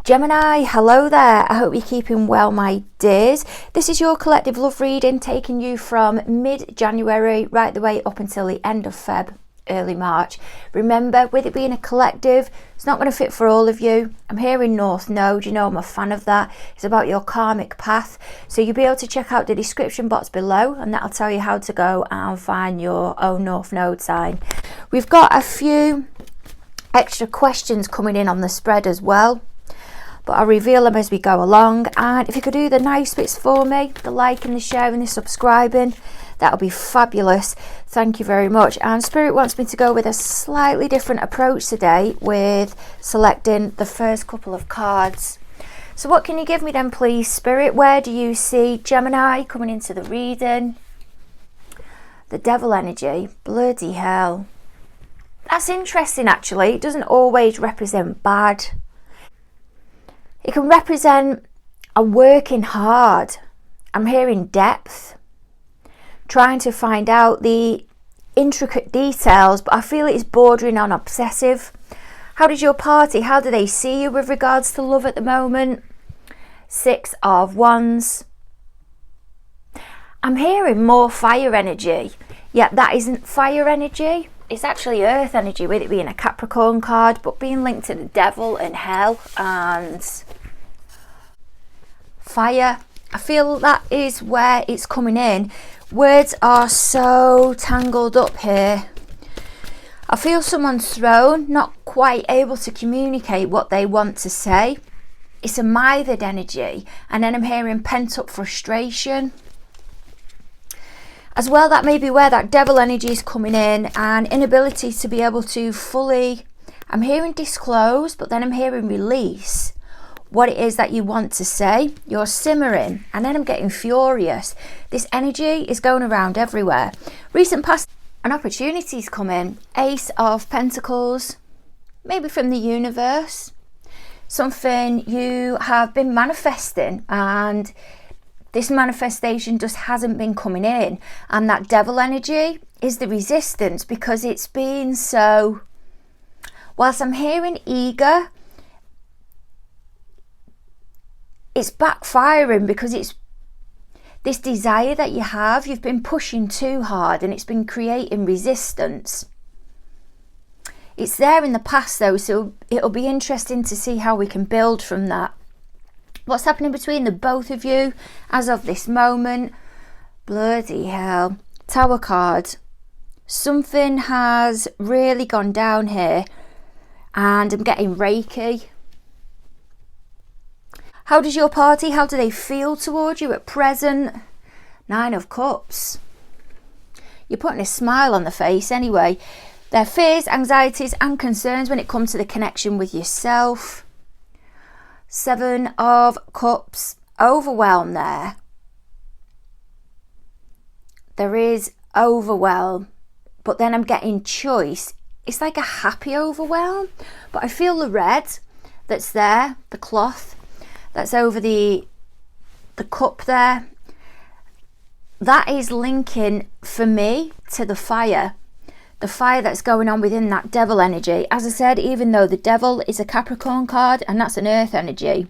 Gemini, hello there. I hope you're keeping well, my dears. This is your collective love reading, taking you from mid-January right the way up until the end of Feb, early March. Remember, with it being a collective, it's not going to fit for all of you. I'm here in North Node, you know I'm a fan of that. It's about your karmic path. So you'll be able to check out the description box below and that'll tell you how to go and find your own North Node sign. We've got a few extra questions coming in on the spread as well, but I'll reveal them as we go along. And if you could do the nice bits for me, the like and the share and the subscribing, that'll be fabulous. Thank you very much. And Spirit wants me to go with a slightly different approach today with selecting the first couple of cards. So what can you give me then, please, Spirit? Where do you see Gemini coming into the reading? The Devil energy. Bloody hell. That's interesting, actually. It doesn't always represent bad. It can represent a working hard. I'm hearing depth, trying to find out the intricate details, but I feel it's bordering on obsessive. How does your party, how do they see you with regards to love at the moment? 6 of Wands. I'm hearing more fire energy, yet that isn't fire energy. It's actually earth energy, with it being a Capricorn card, but being linked to the devil and hell and fire. I feel that is where it's coming in. Words are so tangled up here. I feel someone's thrown, not quite able to communicate what they want to say. It's a mithered energy. And then I'm hearing pent up frustration. As well, that may be where that devil energy is coming in, and inability to be able to fully, I'm hearing disclose, but then I'm hearing release what it is that you want to say. You're simmering, and then I'm getting furious. This energy is going around everywhere. Recent past and opportunities come in. Ace of Pentacles, maybe from the universe. Something you have been manifesting, and this manifestation just hasn't been coming in. And that devil energy is the resistance, because it's been so, whilst I'm hearing eager, it's backfiring, because it's this desire that you have, you've been pushing too hard and it's been creating resistance. It's there in the past though, so it'll be interesting to see how we can build from that. What's happening between the both of you as of this moment? Bloody hell. Tower card. Something has really gone down here, and I'm getting Reiki. How does your party, how do they feel towards you at present? 9 of Cups. You're putting a smile on the face anyway. Their fears, anxieties and concerns when it comes to the connection with yourself. 7 of Cups. Overwhelm there. There is overwhelm, but then I'm getting choice. It's like a happy overwhelm, but I feel the red that's there, the cloth that's over the cup there. That is linking for me to the fire that's going on within that devil energy. As I said, even though the devil is a Capricorn card and that's an earth energy,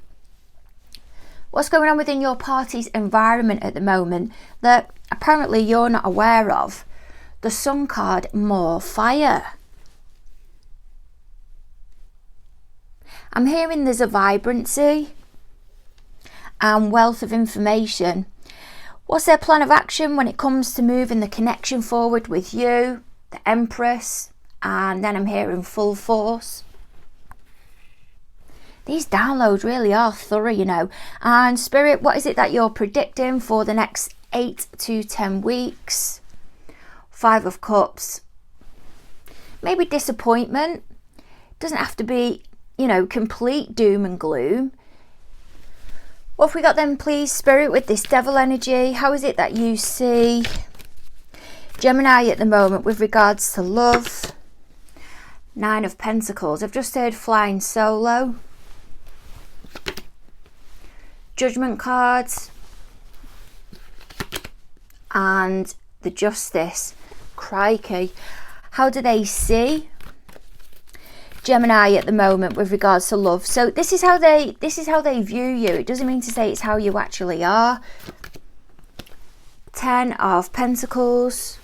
what's going on within your party's environment at the moment that apparently you're not aware of? The Sun card, more fire. I'm hearing there's a vibrancy and wealth of information. What's their plan of action when it comes to moving the connection forward with you? The Empress, and then I'm hearing full force. These downloads really are thorough, you know. And Spirit, what is it that you're predicting for the next 8 to 10 weeks? 5 of Cups. Maybe disappointment. Doesn't have to be, you know, complete doom and gloom. What have we got then, please, Spirit, with this devil energy? How is it that you see Gemini at the moment with regards to love? 9 of Pentacles. I've just heard flying solo. Judgment cards. And the Justice. Crikey. How do they see Gemini at the moment with regards to love. So this is how they view you. It doesn't mean to say it's how you actually are. 10 of Pentacles,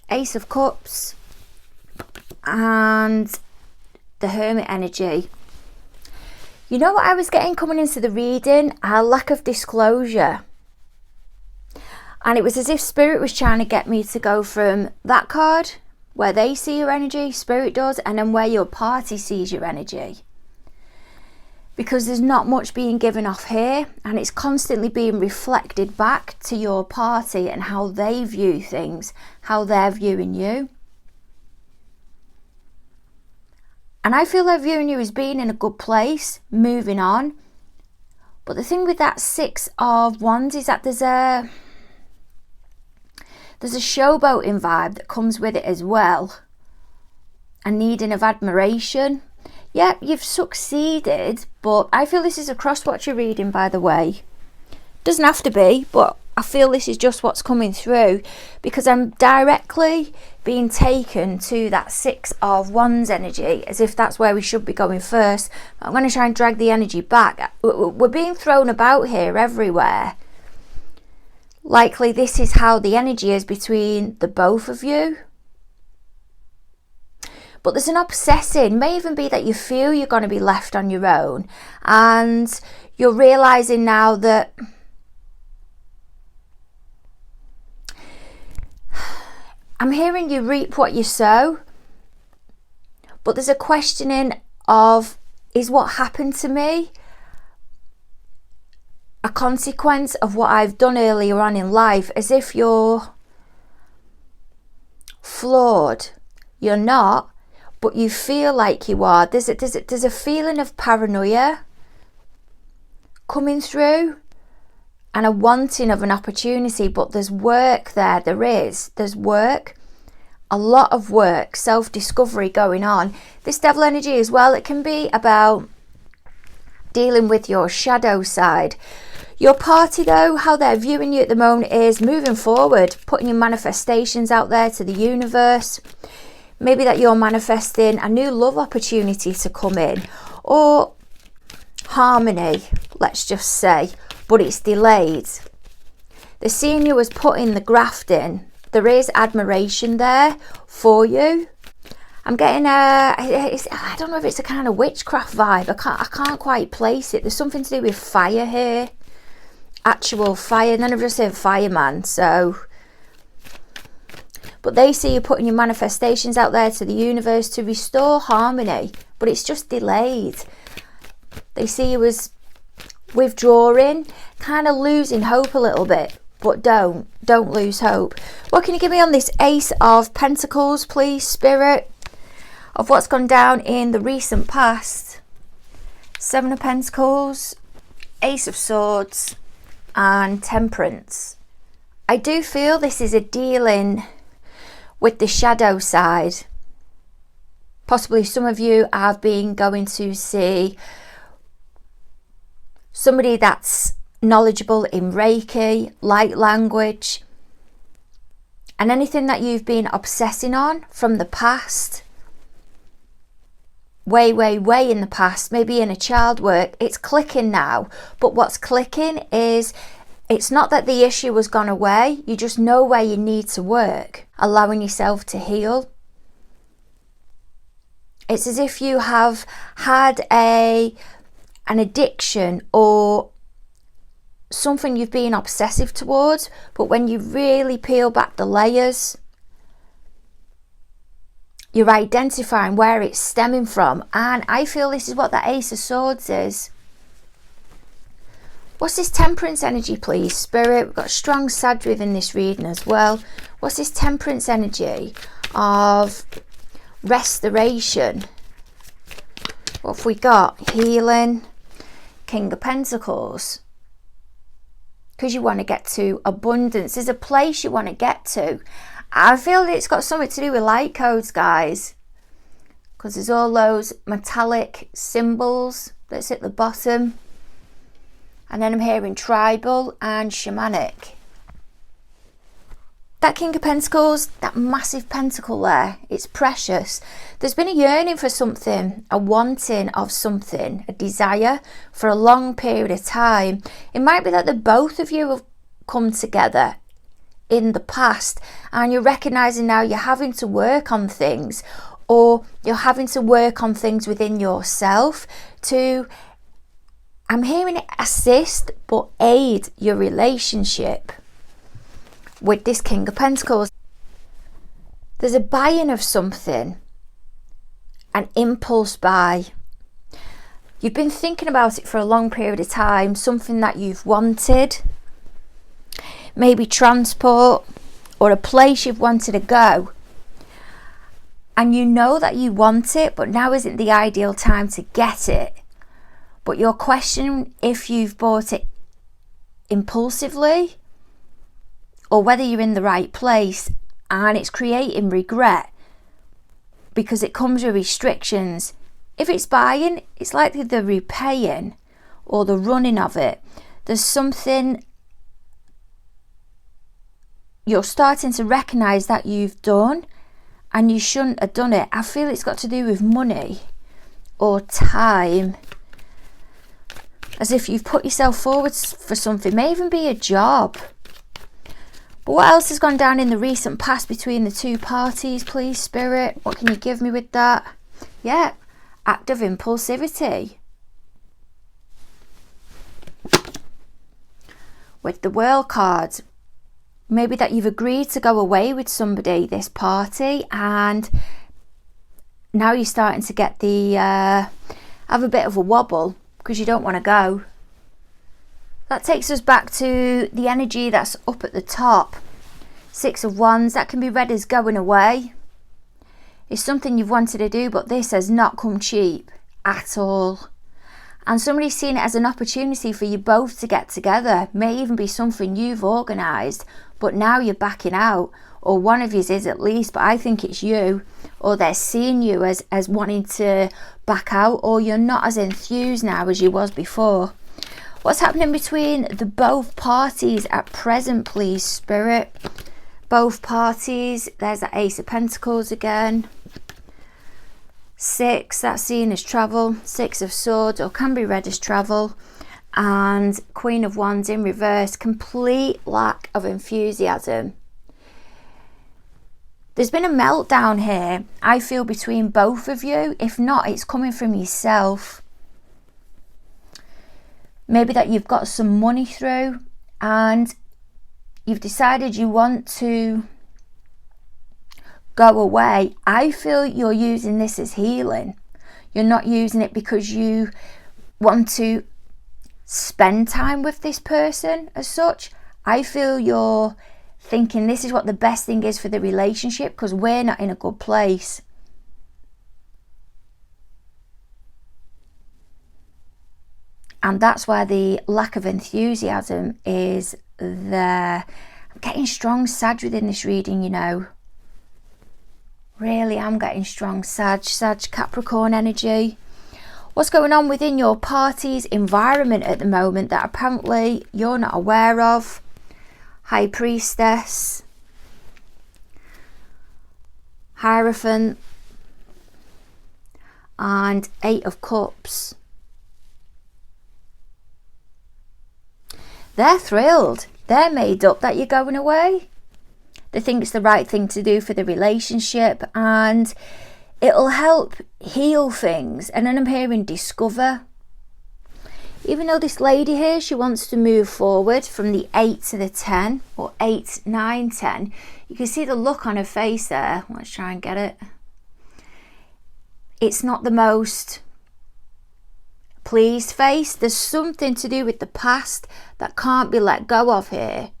Ace of Cups, and the Hermit energy. You know what I was getting coming into the reading? A lack of disclosure. And it was as if Spirit was trying to get me to go from that card, where they see your energy, Spirit does, and then where your party sees your energy. Because there's not much being given off here, and it's constantly being reflected back to your party and how they view things, how they're viewing you. And I feel they're viewing you as being in a good place, moving on. But the thing with that 6 of Wands is that there's a showboating vibe that comes with it as well. A needing of admiration. Yeah, you've succeeded, but I feel this is a cross-watcher reading, by the way. Doesn't have to be, but I feel this is just what's coming through, because I'm directly being taken to that 6 of Wands energy, as if that's where we should be going first. I'm going to try and drag the energy back. We're being thrown about here everywhere. Likely this is how the energy is between the both of you. But there's an obsessing. May even be that you feel you're going to be left on your own, and you're realizing now that I'm hearing you reap what you sow. But there's a questioning of, is what happened to me a consequence of what I've done earlier on in life? As if you're flawed. You're not, but you feel like you are. There's a feeling of paranoia coming through, and a wanting of an opportunity, but there's work there. There's work, a lot of work, self-discovery going on. This Devil energy as well, it can be about dealing with your shadow side. Your party though, how they're viewing you at the moment is moving forward, putting your manifestations out there to the universe. Maybe that you're manifesting a new love opportunity to come in, or harmony, let's just say, but it's delayed. They're seeing you as putting the graft in. There is admiration there for you. I'm getting I don't know if it's a kind of witchcraft vibe. I can't quite place it. There's something to do with fire here. Actual fire. None of us said fireman, so. But they see you putting your manifestations out there to the universe to restore harmony, but it's just delayed. They see you as withdrawing, kind of losing hope a little bit, but don't lose hope. What can you give me on this Ace of Pentacles, please, Spirit, of what's gone down in the recent past? 7 of Pentacles, Ace of Swords, and Temperance. I do feel this is a dealing with the shadow side. Possibly some of you have been going to see somebody that's knowledgeable in Reiki, light language, and anything that you've been obsessing on from the past, way in the past, maybe in a child work, it's clicking now. But what's clicking is, it's not that the issue has gone away, you just know where you need to work, allowing yourself to heal. It's as if you have had an addiction or something you've been obsessive towards, but when you really peel back the layers, you're identifying where it's stemming from. And I feel this is what the Ace of Swords is. What's this Temperance energy, please, Spirit? We've got strong Sag within this reading as well. What's this Temperance energy of restoration? What have we got? Healing, King of Pentacles. Because you want to get to abundance. There's a place you want to get to. I feel that it's got something to do with light codes, guys. Because there's all those metallic symbols that's at the bottom. And then I'm hearing tribal and shamanic. That King of Pentacles, that massive pentacle there, it's precious. There's been a yearning for something, a wanting of something, a desire for a long period of time. It might be that the both of you have come together in the past and you're recognizing now you're having to work on things, or you're having to work on things within yourself to, I'm hearing it, assist but aid your relationship. With this King of Pentacles, there's a buying of something, an impulse buy. You've been thinking about it for a long period of time, something that you've wanted, maybe transport or a place you've wanted to go, and you know that you want it, but now isn't the ideal time to get it. But you're questioning if you've bought it impulsively or whether you're in the right place, and it's creating regret because it comes with restrictions. If it's buying, it's likely the repaying or the running of it. There's something you're starting to recognise that you've done and you shouldn't have done it. I feel it's got to do with money or time, as if you've put yourself forward for something, may even be a job. But what else has gone down in the recent past between the two parties, please, Spirit? What can you give me with that? Yeah, act of impulsivity. With the World card, maybe that you've agreed to go away with somebody, this party, and now you're starting to get the, have a bit of a wobble because you don't want to go. That takes us back to the energy that's up at the top. 6 of Wands, that can be read as going away. It's something you've wanted to do, but this has not come cheap at all. And somebody's seen it as an opportunity for you both to get together. May even be something you've organised, but now you're backing out. Or one of you is at least, but I think it's you. Or they're seeing you as wanting to back out, or you're not as enthused now as you was before. What's happening between the both parties at present, please, Spirit? Both parties, there's the Ace of Pentacles again. 6, that's seen as travel. 6 of Swords, or can be read as travel. And Queen of Wands in reverse, complete lack of enthusiasm. There's been a meltdown here, I feel, between both of you. If not, it's coming from yourself. Maybe that you've got some money through and you've decided you want to go away. I feel you're using this as healing. You're not using it because you want to spend time with this person as such. I feel you're thinking this is what the best thing is for the relationship because we're not in a good place. And that's why the lack of enthusiasm is there. I'm getting strong Sag within this reading, you know. Really, I'm getting strong Sag Capricorn energy. What's going on within your party's environment at the moment that apparently you're not aware of? High Priestess, Hierophant, and 8 of Cups. They're thrilled. They're made up that you're going away. They think it's the right thing to do for the relationship and it'll help heal things. And then I'm hearing discover. Even though this lady here, she wants to move forward from the 8 to the 10, or 8, 9, 10. You can see the look on her face there. Let's try and get it. It's not the most pleased face. There's something to do with the past that can't be let go of here.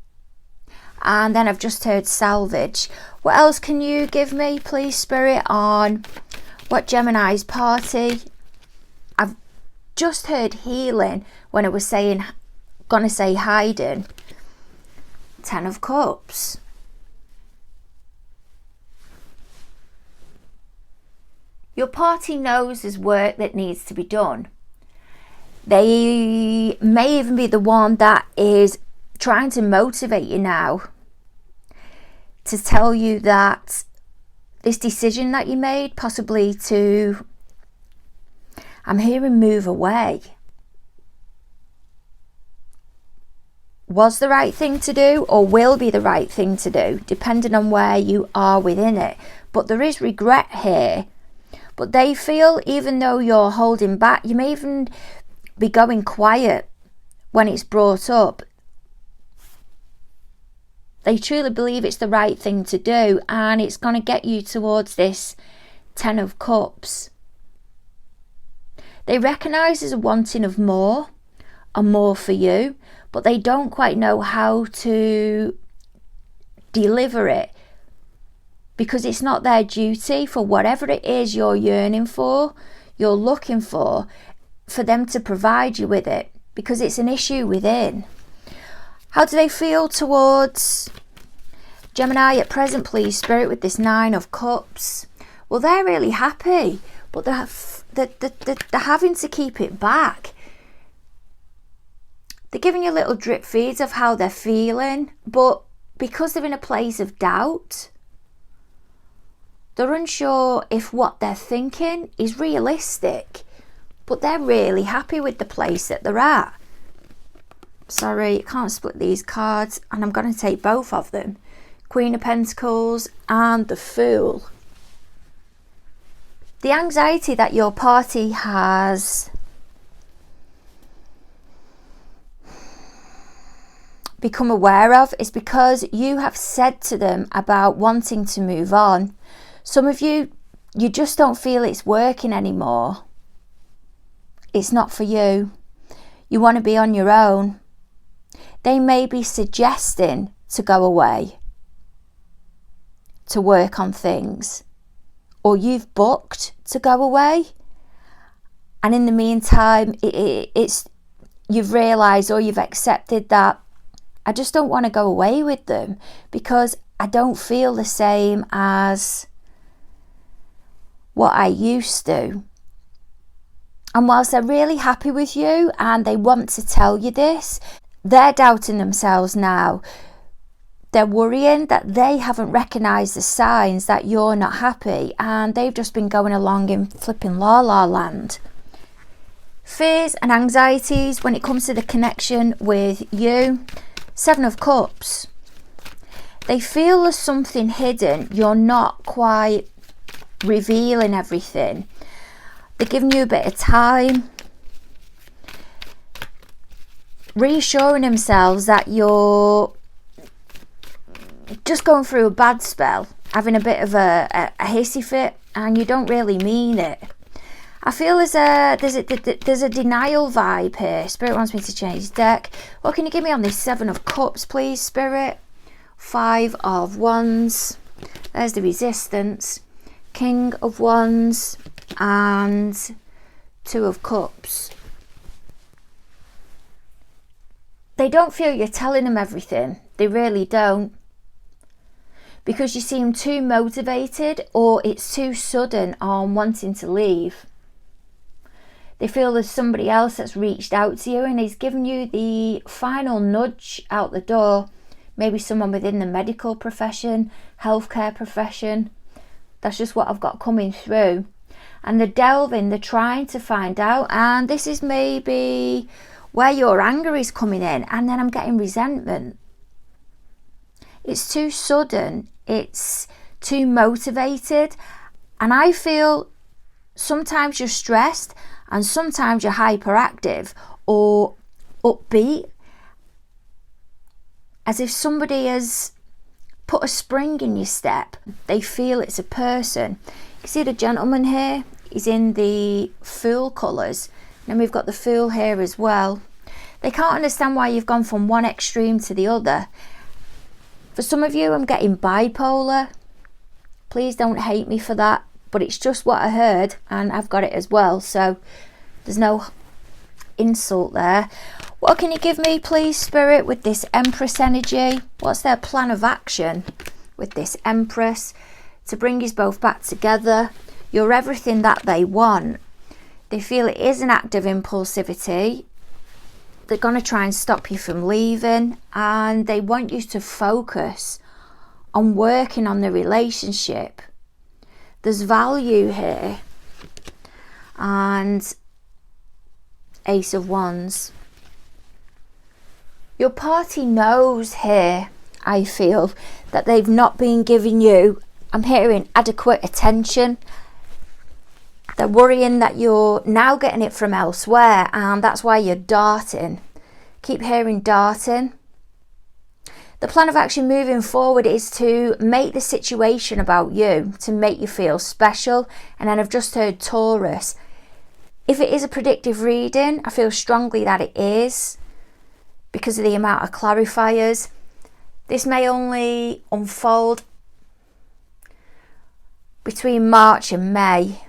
And then I've just heard salvage. What else can you give me, please, Spirit, on what Gemini's party? I've just heard healing when I was saying, gonna say hiding. 10 of Cups. Your party knows there's work that needs to be done. They may even be the one that is trying to motivate you now. to tell you that this decision that you made, possibly to, I'm hearing move away, was the right thing to do, or will be the right thing to do, depending on where you are within it. But there is regret here. But they feel, even though you're holding back, you may even be going quiet when it's brought up. They truly believe it's the right thing to do, and it's going to get you towards this 10 of Cups. They recognise there's a wanting of more and more for you, but they don't quite know how to deliver it, because it's not their duty for whatever it is you're yearning for, you're looking for them to provide you with it, because it's an issue within. How do they feel towards Gemini at present, please, Spirit, with this 9 of Cups? Well, they're really happy, but they're having to keep it back. They're giving you little drip feeds of how they're feeling, but because they're in a place of doubt, they're unsure if what they're thinking is realistic, but they're really happy with the place that they're at. Sorry, I can't split these cards, and I'm going to take both of them. Queen of Pentacles and the Fool. The anxiety that your party has become aware of is because you have said to them about wanting to move on. Some of you just don't feel it's working anymore. It's not for you. You want to be on your own. They may be suggesting to go away, to work on things, or you've booked to go away, and in the meantime you've realised, or you've accepted that I just don't want to go away with them because I don't feel the same as what I used to. And whilst they're really happy with you and they want to tell you this, they're doubting themselves now. They're worrying that they haven't recognised the signs that you're not happy, and they've just been going along in flipping la-la land. Fears and anxieties when it comes to the connection with you. 7 of Cups. They feel there's something hidden. You're not quite revealing everything. They're giving you a bit of time, reassuring themselves that you're just going through a bad spell, having a bit of a hissy fit, and you don't really mean it. I feel there's a denial vibe here. Spirit wants me to change deck. What can you give me on this 7 of Cups, please, Spirit? 5 of Wands. There's the Resistance. King of Wands and 2 of Cups. They don't feel you're telling them everything. They really don't. Because you seem too motivated, or it's too sudden on wanting to leave. They feel there's somebody else that's reached out to you and is giving you the final nudge out the door. Maybe someone within the medical profession, healthcare profession. That's just what I've got coming through. And they're delving, they're trying to find out. And this is maybe where your anger is coming in. And then I'm getting resentment. It's too sudden. It's too motivated. And I feel sometimes you're stressed and sometimes you're hyperactive or upbeat, as if somebody has put a spring in your step. They feel it's a person. You see the gentleman here? He's in the Fool colours. And we've got the Fool here as well. They can't understand why you've gone from one extreme to the other. For some of you, I'm getting bipolar. Please don't hate me for that. But it's just what I heard, and I've got it as well, so there's no insult there. What can you give me, please, Spirit, with this Empress energy? What's their plan of action with this Empress to bring us both back together? You're everything that they want. They feel it is an act of impulsivity. They're going to try and stop you from leaving, and they want you to focus on working on the relationship. There's value here. And Ace of Wands. Your party knows here, I feel, that they've not been giving you, I'm hearing, adequate attention. They're worrying that you're now getting it from elsewhere, and that's why you're darting. Keep hearing darting. The plan of action moving forward is to make the situation about you, to make you feel special. And then I've just heard Taurus. If it is a predictive reading, I feel strongly that it is, because of the amount of clarifiers. This may only unfold between March and May.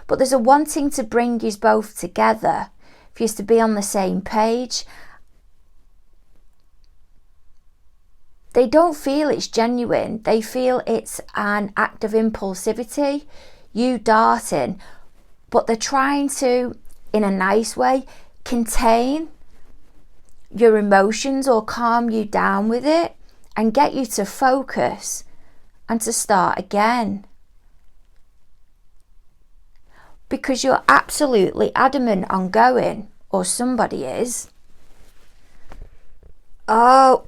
But there's a wanting to bring you both together, for you to be on the same page. They don't feel it's genuine. They feel it's an act of impulsivity, you darting. But they're trying to, in a nice way, contain your emotions or calm you down with it and get you to focus and to start again. Because you're absolutely adamant on going, or somebody is. Oh,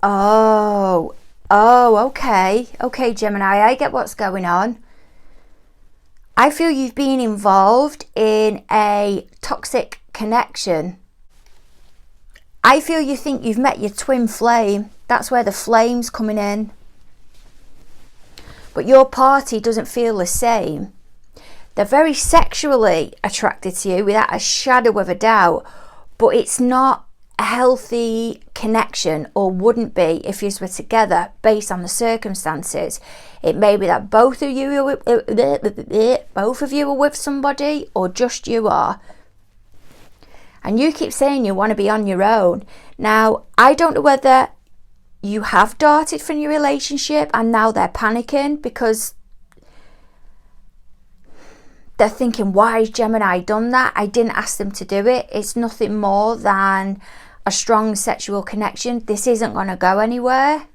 okay. Okay, Gemini, I get what's going on. I feel you've been involved in a toxic connection. I feel you think you've met your twin flame. That's where the flame's coming in. But your party doesn't feel the same. They're very sexually attracted to you without a shadow of a doubt, but it's not a healthy connection, or wouldn't be if you were together based on the circumstances. It may be that both of you are with somebody, or just you are. And you keep saying you want to be on your own. Now, I don't know whether you have darted from your relationship and now they're panicking because they're thinking, why has Gemini done that? I didn't ask them to do it. It's nothing more than a strong sexual connection. This isn't going to go anywhere.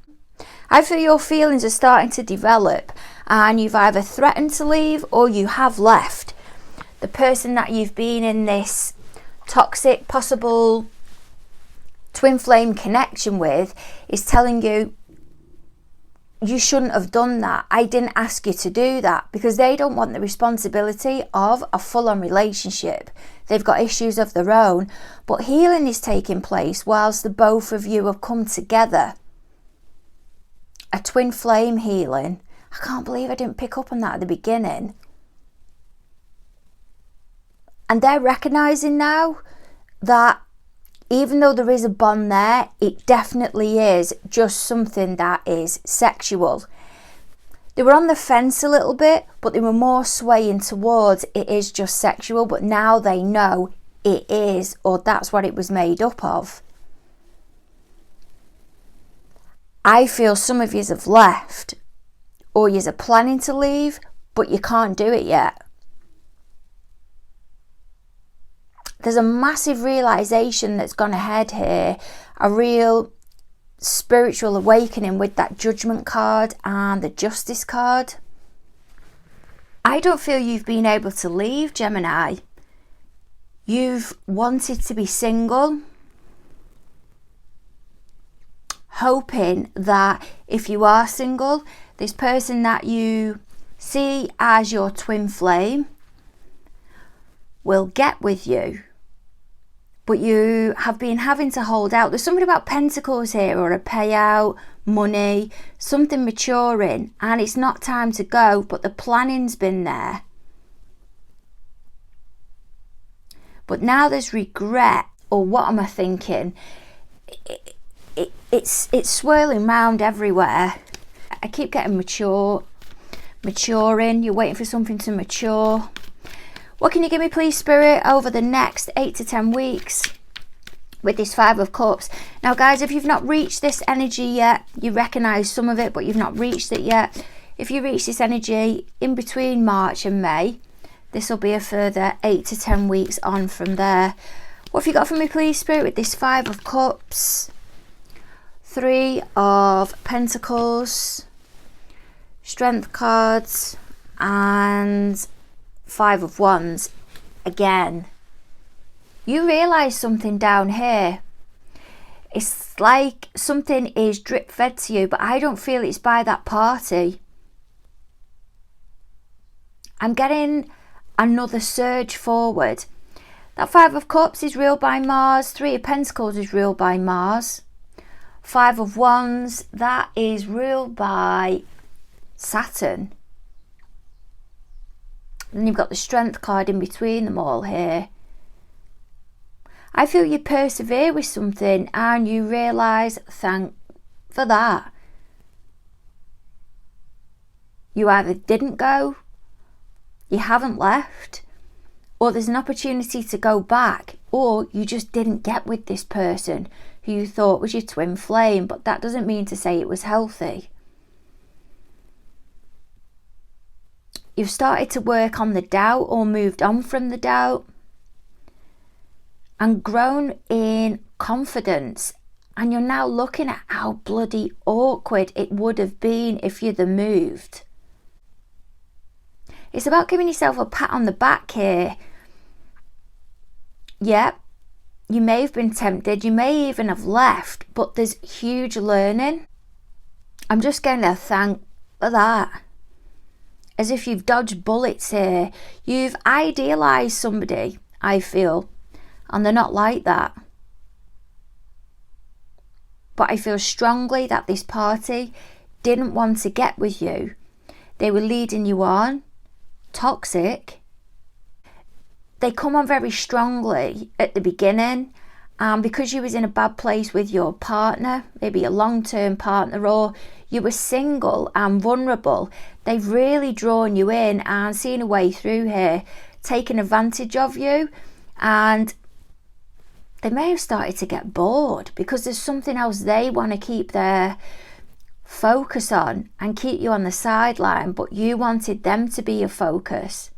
I feel your feelings are starting to develop and you've either threatened to leave or you have left. The person that you've been in this toxic, possible twin flame connection with is telling you, you shouldn't have done that. I didn't ask you to do that, because they don't want the responsibility of a full-on relationship. They've got issues of their own, but healing is taking place whilst the both of you have come together. A twin flame healing. I can't believe I didn't pick up on that at the beginning. And they're recognising now that even though there is a bond there, it definitely is just something that is sexual. They were on the fence a little bit, but they were more swaying towards it is just sexual, but now they know it is, or that's what it was made up of. I feel some of you have left, or you are planning to leave, but you can't do it yet. There's a massive realisation that's gone ahead here, a real spiritual awakening with that Judgment card and the Justice card. I don't feel you've been able to leave, Gemini. You've wanted to be single, hoping that if you are single, this person that you see as your twin flame will get with you. But you have been having to hold out. There's something about Pentacles here, or a payout, money, something maturing, and it's not time to go, but the planning's been there. But now there's regret, or what am I thinking? It's swirling round everywhere. I keep getting maturing. You're waiting for something to mature. What can you give me, please, Spirit, over the next 8 to 10 weeks with this Five of Cups? Now, guys, if you've not reached this energy yet, you recognise some of it, but you've not reached it yet. If you reach this energy in between March and May, this will be a further 8 to 10 weeks on from there. What have you got for me, please, Spirit, with this Five of Cups, Three of Pentacles, Strength cards and 5 of Wands. Again, you realise something down here. It's like something is drip fed to you, but I don't feel it's by that party. I'm getting another surge forward. That 5 of Cups is ruled by Mars. 3 of Pentacles is ruled by Mars. 5 of Wands, that is ruled by Saturn. And you've got the Strength card in between them all here. I feel you persevere with something and you realise, thank for that. You either didn't go, you haven't left, or there's an opportunity to go back, or you just didn't get with this person who you thought was your twin flame, but that doesn't mean to say it was healthy. You've started to work on the doubt or moved on from the doubt and grown in confidence, and you're now looking at how bloody awkward it would have been if you'd have moved. It's about giving yourself a pat on the back here. Yep, you may have been tempted, you may even have left, but there's huge learning. I'm just getting a thank for that. As if you've dodged bullets here. You've idealised somebody, I feel, and they're not like that. But I feel strongly that this party didn't want to get with you. They were leading you on, toxic. They come on very strongly at the beginning, and because you was in a bad place with your partner, maybe a long-term partner, or you were single and vulnerable, they've really drawn you in and seen a way through here, taken advantage of you, and they may have started to get bored because there's something else they want to keep their focus on and keep you on the sideline, but you wanted them to be your focus.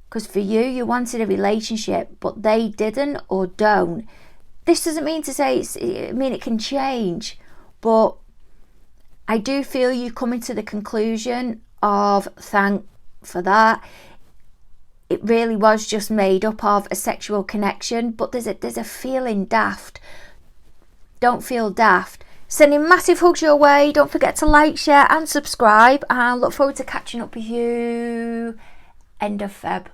Because for you, you wanted a relationship, but they didn't or don't. This doesn't mean to say, it can change, but I do feel you coming to the conclusion of thank for that. It really was just made up of a sexual connection, but there's a feeling daft. Don't feel daft. Sending massive hugs your way. Don't forget to like, share and subscribe, and look forward to catching up with you end of Feb.